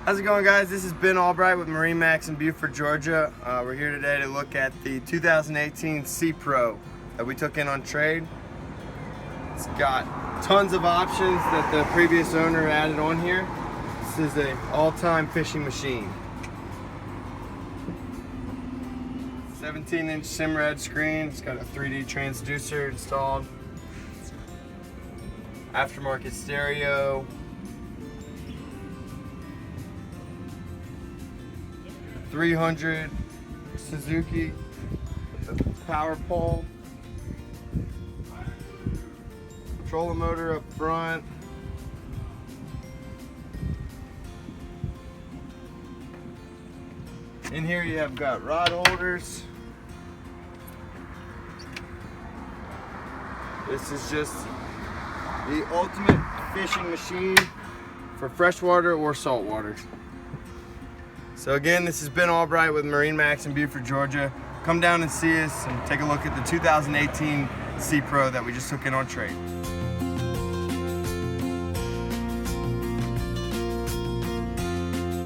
How's it going, guys? This is Ben Albright with MarineMax in Beaufort, Georgia. We're here today to look at the 2018 Sea Pro that we took in on trade. It's got tons of options that the previous owner added on here. This is an all-time fishing machine. 17-inch Simrad screen. It's got a 3D transducer installed. Aftermarket stereo. .300 Suzuki with a power pole. Trolling motor up front. In here you have got rod holders. This is just the ultimate fishing machine for freshwater or saltwater. So again, this has been Albright with MarineMax in Beaufort, Georgia. Come down and see us and take a look at the 2018 Sea Pro that we just took in on trade.